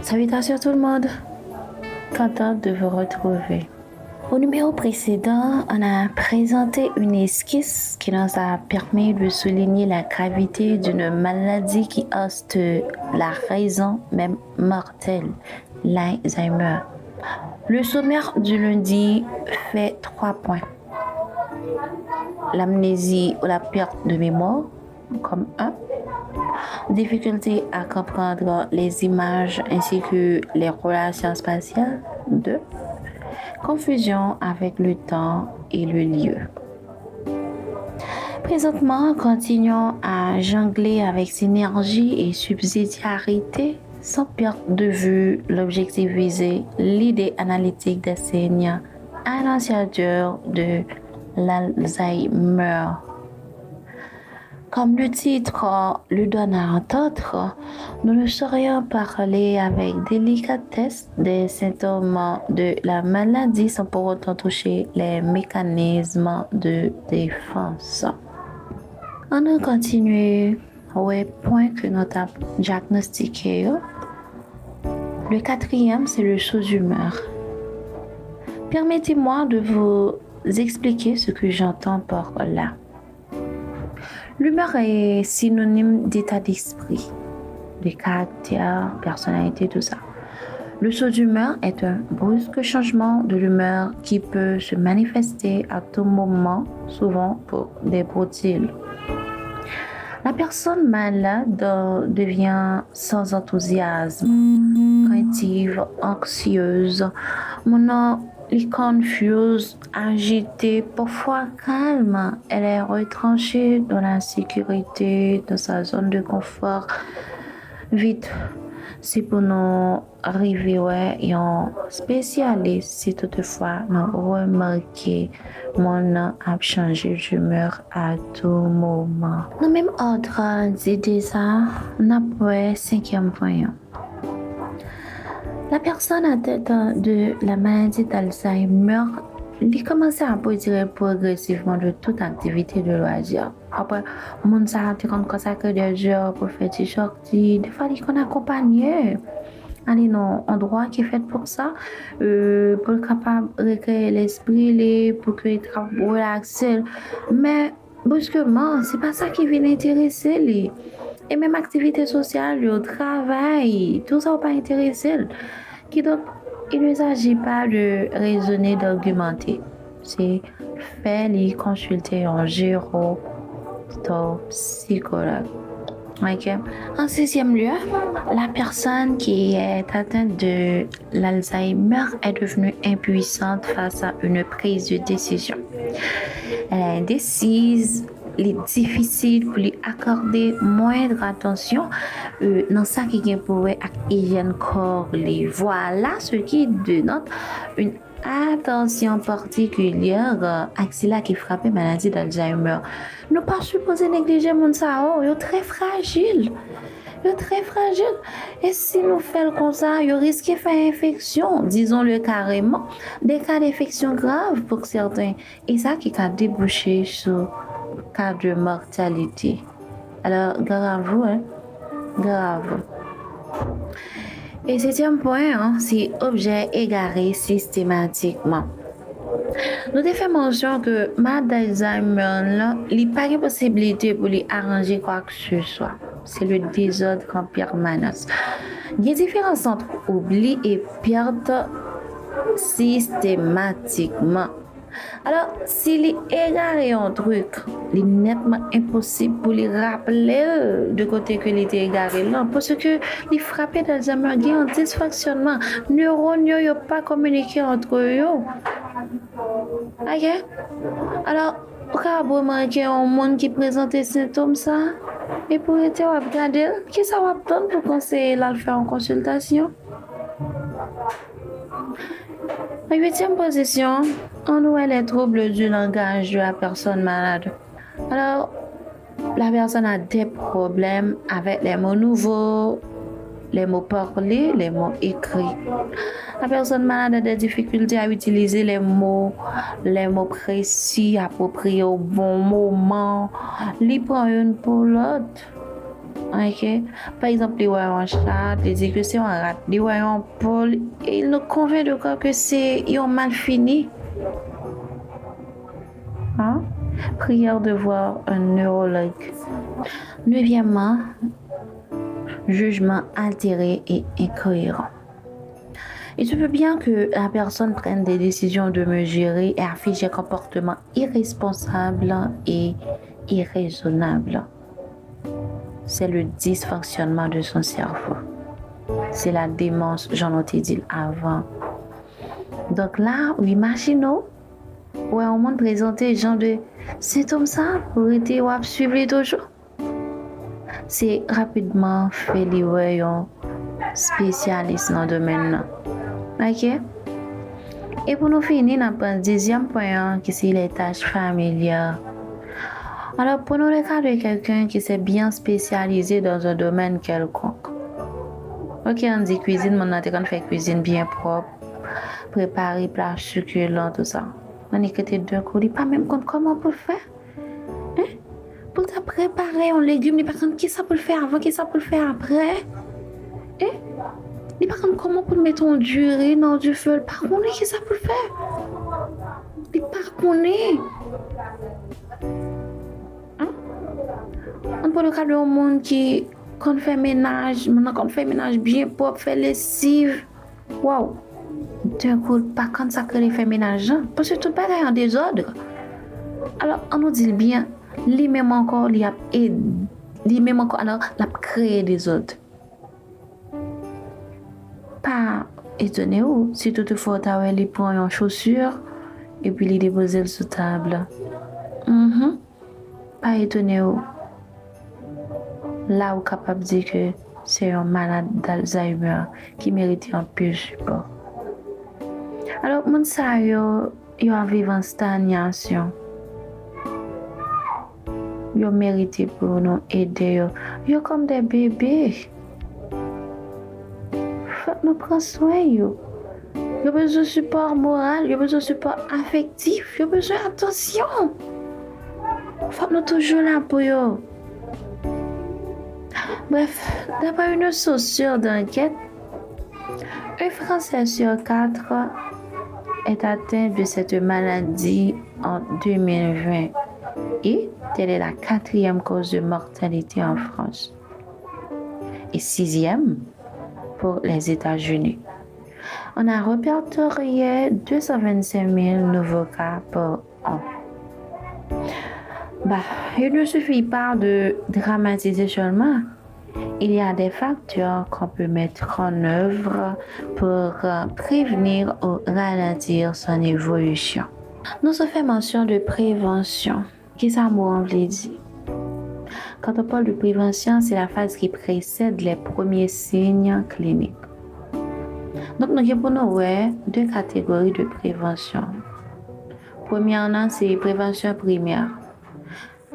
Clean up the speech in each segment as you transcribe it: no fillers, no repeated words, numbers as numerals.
Salutations tout le monde, content de vous retrouver. Au numéro précédent, on a présenté une esquisse qui nous a permis de souligner la gravité d'une maladie qui hoste la raison même mortelle, l'Alzheimer. Le sommaire du lundi fait 3 points. L'amnésie ou la perte de mémoire, comme 1. Difficulté à comprendre les images ainsi que les relations spatiales, 2. Confusion avec le temps et le lieu. Présentement, continuons à jongler avec synergie et subsidiarité sans perdre de vue l'objectif visé, l'idée analytique d'enseignant annonciateur de l'Alzheimer. Comme le titre le donne à entendre, nous ne saurions parler avec délicatesse des symptômes de la maladie sans pour autant toucher les mécanismes de défense. On a continué au point que nous avons diagnostiqué. Le 4e, c'est le sous-humeur. Permettez-moi de vous expliquer ce que j'entends par là. L'humeur est synonyme d'état d'esprit, de caractère, personnalité, tout ça. Le saut d'humeur est un brusque changement de l'humeur qui peut se manifester à tout moment, souvent pour des broutiles. La personne malade devient sans enthousiasme, craintive, anxieuse, confuse, agitée, parfois calme. Elle est retranchée dans la sécurité, dans sa zone de confort. Vite, c'est pour nous arriver et un spécialiste si toutefois nous remarquons mon a changé d'humeur à tout moment. Dans le même ordre d'idée ça, on a pour 5e point. La personne atteinte de la maladie d'Alzheimer, il commence à retirer progressivement de toute activité de loisir. Après, on monde ça te rend compte que des heures pour faire des sorties, des fois il qu'on accompagne. Allez non, endroit qui est fait pour ça, pour capable recréer l'esprit, pour que il travaille relaxer. Mais brusquement, c'est pas ça qui vient intéresser les. Et même activité sociale, le travail, tout ça va pas intéresser. Qui donc, il ne s'agit pas de raisonner, d'argumenter. C'est faire les consulter un psychologue. Ok. En 6e lieu, la personne qui est atteinte de l'Alzheimer est devenue impuissante face à une prise de décision. Elle est indécise, il est difficile pour lui accorder moindre attention dans ça qui est pour hygiène corps. Voilà ce qui dénote une attention particulière à cela qui frappe la maladie d'Alzheimer. Nous pas supposé négliger mon ça, il est très fragile. Il est très fragile. Et si nous faisons comme ça, il risque de faire infection, disons-le carrément, des cas d'infection graves pour certains. Et ça qui a débouché sur cas de mortalité. Alors, grave, grave. Et 7e point, c'est objet égaré systématiquement. Nous avons fait mention que malade d'Alzheimer, il n'y a pas de possibilité pour lui arranger quoi que ce soit. C'est le désordre en permanence. Il y a une différence entre oubli et perte systématiquement. Alors, s'il est égaré un truc, il est nettement impossible pour lui rappeler de côté que il était égaré là, parce que les frappés d'Alzheimer, il y a un dysfonctionnement. Les neurones ne peuvent pas communiquer entre eux. Ok? Alors, vous pouvez remarquer un monde qui présente des symptômes ça, et pour être regarder, qu'est-ce que ça va prendre pour conseiller là de faire une consultation? En 8e position, on voit les troubles du langage de la personne malade. Alors, la personne a des problèmes avec les mots nouveaux, les mots parlés, les mots écrits. La personne malade a des difficultés à utiliser les mots précis, appropriés au bon moment. Il prend une pour l'autre. Ok? Par exemple, les voyons chat, les disent que c'est un rat, les voyons Paul, et ils nous convainc de quoi que c'est, ils ont mal fini. Hein? Prière de voir un neurologue. Neuvièmement, jugement altéré et incohérent. Il se peut bien que la personne prenne des décisions de mesurer et affiche un comportement irresponsable et irraisonnable. C'est le dysfonctionnement de son cerveau. C'est la démence, j'en ai dit avant. Donc là, imaginons, ouais, on m'a présenté genre de symptômes ça pour être ou suivre toujours. C'est rapidement fait les spécialiste dans le domaine. Ok? Et pour nous finir, on a un deuxième point qui c'est les tâches familiales. Alors, prenons le cas de quelqu'un qui s'est bien spécialisé dans un domaine quelconque. Ok, on dit cuisine, mon on fait cuisine bien propre, préparer plat succulent, tout ça. On écrit deux coups, il pas même compte comment pour le faire. Hein? Pour te préparer un légume, il pas compte qui ça pour le faire avant, qui ça pour le faire après. Hein? Il pas compte comment pour le mettre en durée dans du feu, par contre, qui ça pour le faire. Il pas connaît. On peut le cas de monde qui quand fait ménage, maintenant quand fait ménage bien propre, fait lessive. Waouh! D'un coup, pas quand ça crée fait ménage, parce que tout pareil en désordre. Alors, on nous dit bien, lui-même encore, lui-même encore, alors, il a créé des ordres. Pas étonné ou, si toutefois, tu as il prend une chaussure et puis il dépose sur table. Pas étonné ou. Là, on est capable de dire que c'est un malade d'Alzheimer qui mérite un peu de support. Alors, mon ça, yo vivre en stagnation. Yo mérite pour nous aider. Yo comme des bébés. Faut nous prendre soin. Yo besoin de support moral, yo besoin de support affectif, yo besoin d'attention. Faut nous toujours là pour eux. Bref, d'après une source d'enquête, un Français sur 4 est atteint de cette maladie en 2020 et telle est la 4e cause de mortalité en France et 6e pour les États-Unis. On a répertorié 225 000 nouveaux cas par an. Il ne suffit pas de dramatiser seulement. Il y a des facteurs qu'on peut mettre en œuvre pour prévenir ou ralentir son évolution. Nous avons fait mention de prévention. Qu'est-ce que ça veut dire? Quand on parle de prévention, c'est la phase qui précède les premiers signes cliniques. Donc, nous avons deux catégories de prévention. Premièrement, c'est prévention primaire.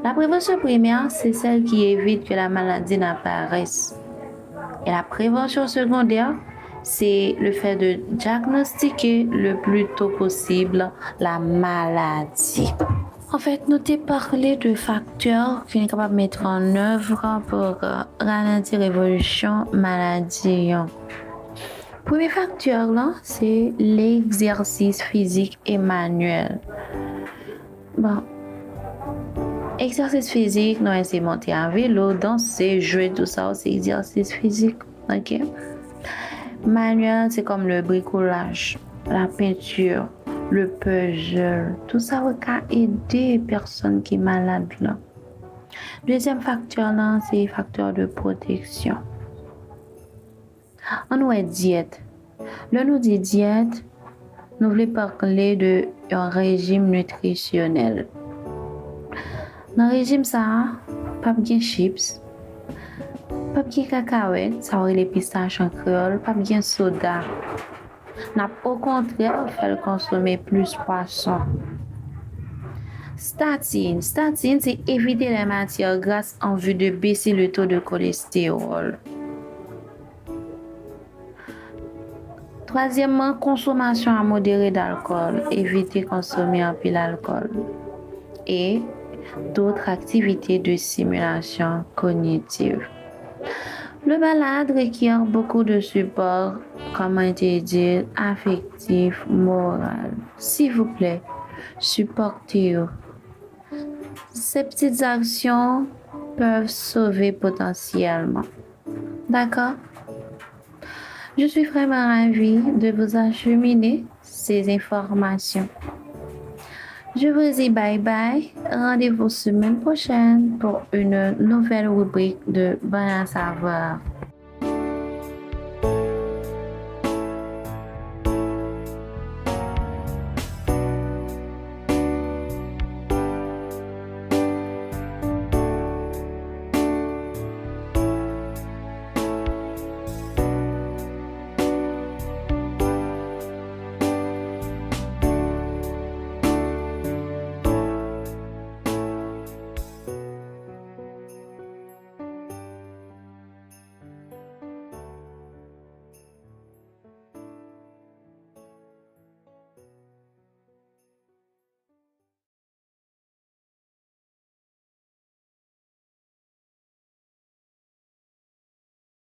La prévention primaire, c'est celle qui évite que la maladie n'apparaisse. Et la prévention secondaire, c'est le fait de diagnostiquer le plus tôt possible la maladie. En fait, nous t'ai parlé de facteurs qu'on est capable de mettre en œuvre pour ralentir l'évolution maladie. Premier facteur, là, c'est l'exercice physique et manuel. Exercice physique, non, c'est monter en vélo, danser, jouer, tout ça, c'est exercice physique. Ok? Manuel, c'est comme le bricolage, la peinture, le puzzle. Tout ça va aider les personnes qui sont malades là. Deuxième facteur là, c'est facteur de protection. On a diète. Là, nous dit diète, nous voulons parler d'un régime nutritionnel. Dans le régime, ça, pas bien chips, pas bien cacahuètes, ça aurait les pistaches en créole, pas bien soda. Au contraire, il faut consommer plus poisson. Statine, c'est éviter les matières grasses en vue de baisser le taux de cholestérol. Troisièmement, consommation à modérée d'alcool, éviter de consommer un peu d'alcool. Et d'autres activités de stimulation cognitive. Le malade requiert beaucoup de support, comment te dire, affectif, moral. S'il vous plaît, supportez-vous. Ces petites actions peuvent sauver potentiellement. D'accord? Je suis vraiment ravie de vous acheminer ces informations. Je vous dis bye bye. Rendez-vous semaine prochaine pour une nouvelle rubrique de Bon à savoir.